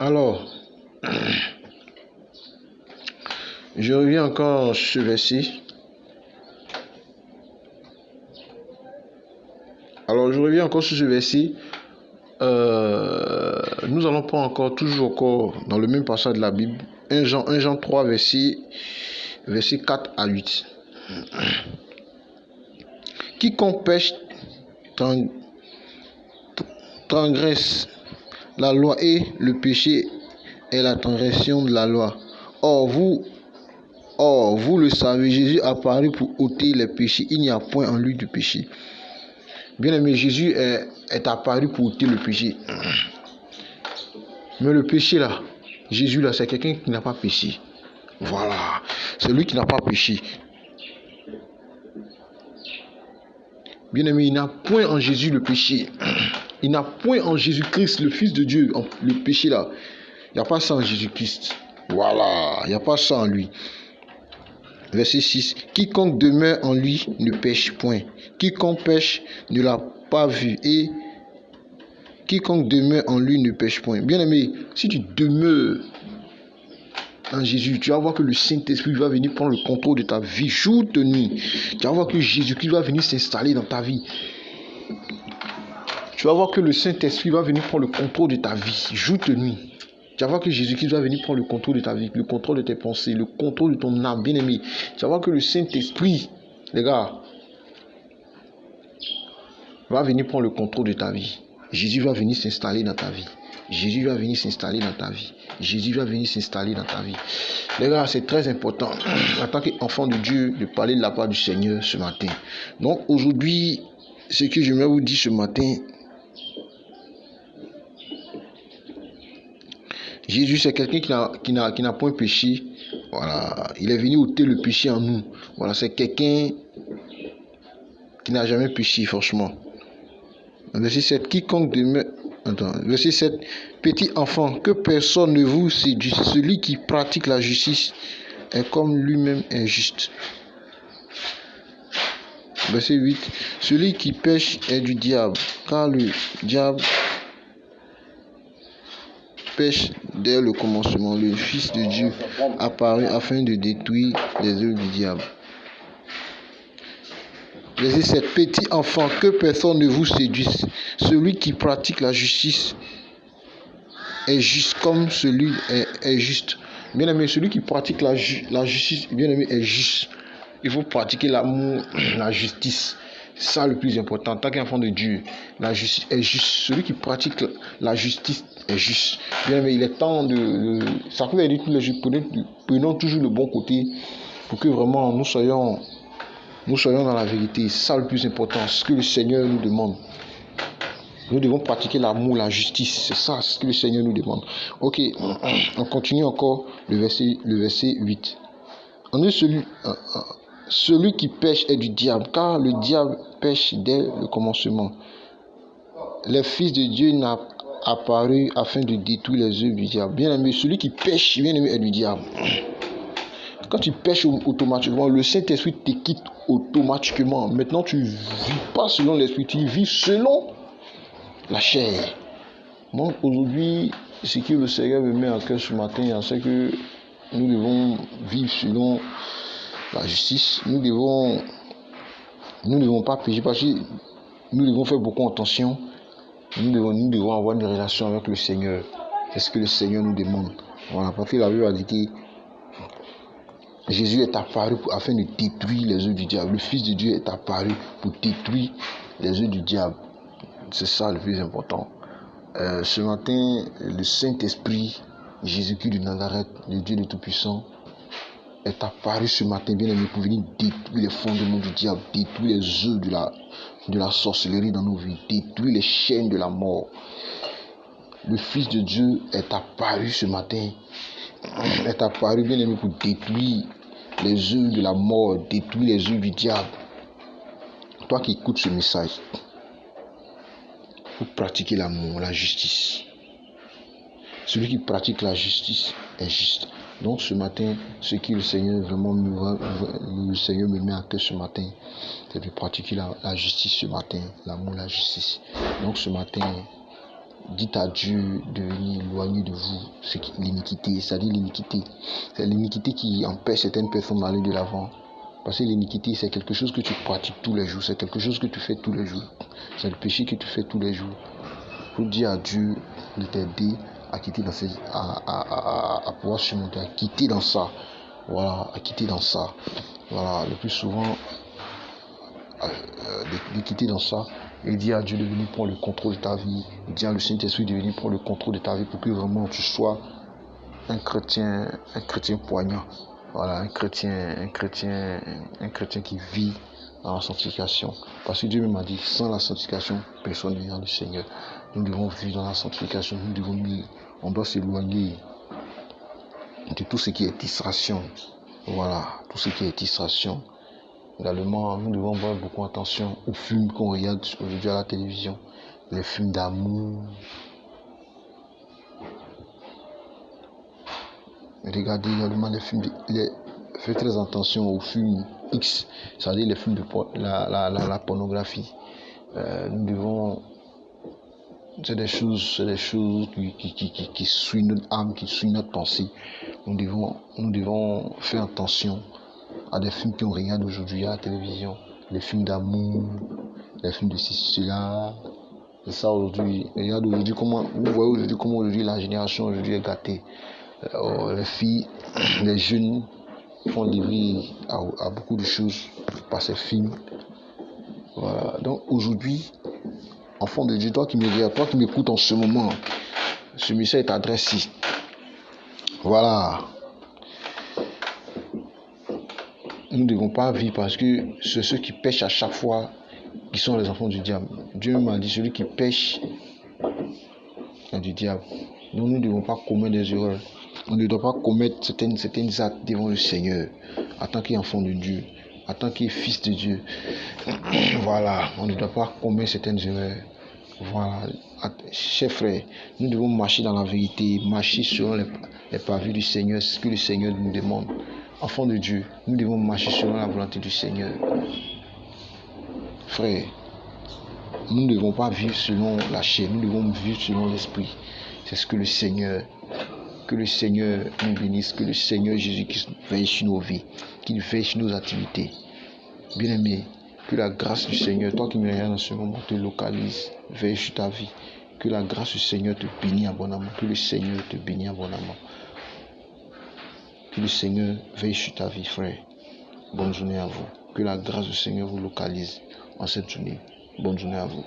Alors, je reviens encore sur ce verset. Nous allons prendre toujours dans le même passage de la Bible, 1 Jean 3, verset 4 à 8. Quiconque pêche transgresse la loi, et le péché est la transgression de la loi. Or, vous le savez, Jésus apparu pour ôter les péchés. Il n'y a point en lui de péché. Bien aimé, Jésus est apparu pour ôter le péché. Mais le péché là, Jésus là, c'est quelqu'un qui n'a pas péché. Voilà, c'est lui qui n'a pas péché. Bien aimé, il n'a point en Jésus le péché. Il n'a point en Jésus-Christ, le Fils de Dieu, le péché là. Il n'y a pas ça en Jésus-Christ. Voilà, il n'y a pas ça en lui. Verset 6. Quiconque demeure en lui ne pêche point. Quiconque pêche ne l'a pas vu. Et quiconque demeure en lui ne pêche point. Bien aimé, si tu demeures en Jésus, tu vas voir que le Saint-Esprit va venir prendre le contrôle de ta vie jour de nuit. Tu vas voir que Jésus-Christ va venir s'installer dans ta vie. Tu vas voir que le Saint-Esprit va venir prendre le contrôle de ta vie jour de nuit. Tu vas voir que Jésus-Christ va venir prendre le contrôle de ta vie, le contrôle de tes pensées, le contrôle de ton âme, bien-aimé. Tu vas voir que le Saint-Esprit, les gars, va venir prendre le contrôle de ta vie. Jésus va venir s'installer dans ta vie. Jésus va venir s'installer dans ta vie. Jésus va venir s'installer dans ta vie. Les gars, c'est très important, en tant qu'enfant de Dieu, de parler de la part du Seigneur ce matin. Donc aujourd'hui, ce que je vais vous dire ce matin, Jésus, c'est quelqu'un qui n'a point péché. Voilà, il est venu ôter le péché en nous. Voilà, c'est quelqu'un qui n'a jamais péché, franchement. Verset 7. Quiconque demeure. Verset 7. Petit enfant, que personne ne vous séduise. Celui qui pratique la justice est comme lui-même est juste. Verset 8. Celui qui pêche est du diable, car le diable pêche dès le commencement. Le Fils de Dieu apparut afin de détruire les œuvres du diable. Verset 7. Petit enfant, que personne ne vous séduise. Celui qui pratique la justice est juste comme celui est juste. Bien aimé, celui qui pratique la justice, bien aimé, est juste. Il faut pratiquer l'amour, la justice. C'est ça le plus important. En tant qu'enfant de Dieu, la justice est juste. Celui qui pratique la justice est juste. Bien aimé, il est temps de... Ça peut dire tous les jours, prenons toujours le bon côté pour que vraiment nous soyons dans la vérité. C'est ça le plus important. Ce que le Seigneur nous demande. Nous devons pratiquer l'amour, la justice. C'est ça ce que le Seigneur nous demande. Ok, on continue encore le verset 8. On est celui qui pêche est du diable, car le diable pêche dès le commencement. Le Fils de Dieu n'a apparu afin de détruire les œuvres du diable. Bien aimé, celui qui pêche, bien aimé, est du diable. Quand tu pêches automatiquement, le Saint-Esprit te quitte automatiquement. Maintenant, tu ne vis pas selon l'Esprit, tu vis selon la chair. Donc aujourd'hui, ce que le Seigneur me met en cœur ce matin, c'est que nous devons vivre selon la justice. Nous ne devons pas pécher parce que nous devons faire beaucoup attention. Nous devons avoir une relation avec le Seigneur. C'est ce que le Seigneur nous demande. Voilà, parce que la Bible a dit que Jésus est apparu afin de détruire les œuvres du diable. Le Fils de Dieu est apparu pour détruire les œuvres du diable. C'est ça le plus important. Ce matin, le Saint-Esprit, Jésus-Christ de Nazareth, le Dieu de Tout-Puissant, est apparu ce matin, bien aimé, pour venir détruire les fondements du diable, détruire les œuvres de la sorcellerie dans nos vies, détruire les chaînes de la mort. Le Fils de Dieu est apparu ce matin, est apparu, bien aimé, pour détruire les œuvres de la mort, détruire les œuvres du diable. Toi qui écoutes ce message, pour pratiquer l'amour, la justice. Celui qui pratique la justice est juste. Donc ce matin, ce que le Seigneur me met à cœur ce matin, c'est de pratiquer la justice ce matin, l'amour, la justice. Donc ce matin, Dites à Dieu de venir éloigner de vous l'iniquité, c'est-à-dire l'iniquité. C'est l'iniquité qui empêche certaines personnes d'aller de l'avant. Parce que l'iniquité, c'est quelque chose que tu pratiques tous les jours, c'est quelque chose que tu fais tous les jours. C'est le péché que tu fais tous les jours. Pour dire à Dieu de t'aider à quitter dans à pouvoir surmonter, à quitter dans ça. Voilà, à quitter dans ça. Voilà, le plus souvent, de quitter dans ça et dire à Dieu de venir prendre le contrôle de ta vie, dire à le Saint-Esprit de venir prendre le contrôle de ta vie pour que vraiment tu sois un chrétien poignant. Voilà, un chrétien qui vit dans la sanctification. Parce que Dieu même a dit, sans la sanctification, personne ne verra le Seigneur. Nous devons vivre dans la sanctification, on doit s'éloigner de tout ce qui est distraction. Voilà, tout ce qui est distraction. Également, nous devons faire beaucoup attention aux films qu'on regarde aujourd'hui à la télévision. Les films d'amour. Regardez également les films. Faites très attention aux films X, c'est-à-dire les films de la pornographie. Nous devons. C'est des choses qui suivent notre âme, qui suivent notre pensée. Nous devons faire attention à des films qu'on regarde aujourd'hui à la télévision. Les films d'amour, les films de cela. C'est ça aujourd'hui. Regarde aujourd'hui vous voyez aujourd'hui comment aujourd'hui la génération aujourd'hui est gâtée. Les filles, les jeunes font livrer à beaucoup de choses par ces films. Voilà. Donc aujourd'hui, enfant de Dieu, toi qui me regardes, toi qui m'écoutes en ce moment, ce message est adressé. Voilà. Nous ne devons pas vivre parce que c'est ceux qui pêchent à chaque fois qui sont les enfants du diable. Dieu m'a dit, celui qui pêche est du diable. Donc nous ne devons pas commettre des erreurs. On ne doit pas commettre certaines actes devant le Seigneur en tant qu'enfant de Dieu, en tant que fils de Dieu. Voilà, on ne doit pas commettre certaines erreurs. Voilà, chers frères, nous devons marcher dans la vérité, marcher selon les pavés du Seigneur, ce que le Seigneur nous demande. Enfants de Dieu, nous devons marcher selon la volonté du Seigneur. Frères, nous ne devons pas vivre selon la chair, nous devons vivre selon l'esprit. C'est ce que le Seigneur nous bénisse, que le Seigneur Jésus-Christ veille sur nos vies, qu'il veille sur nos activités. Bien-aimé, que la grâce du Seigneur, toi qui me regardes en ce moment, te localise, veille sur ta vie. Que la grâce du Seigneur te bénisse abondamment, que le Seigneur te bénisse abondamment. Que le Seigneur veille sur ta vie, frère. Bonne journée à vous. Que la grâce du Seigneur vous localise en cette journée. Bonne journée à vous.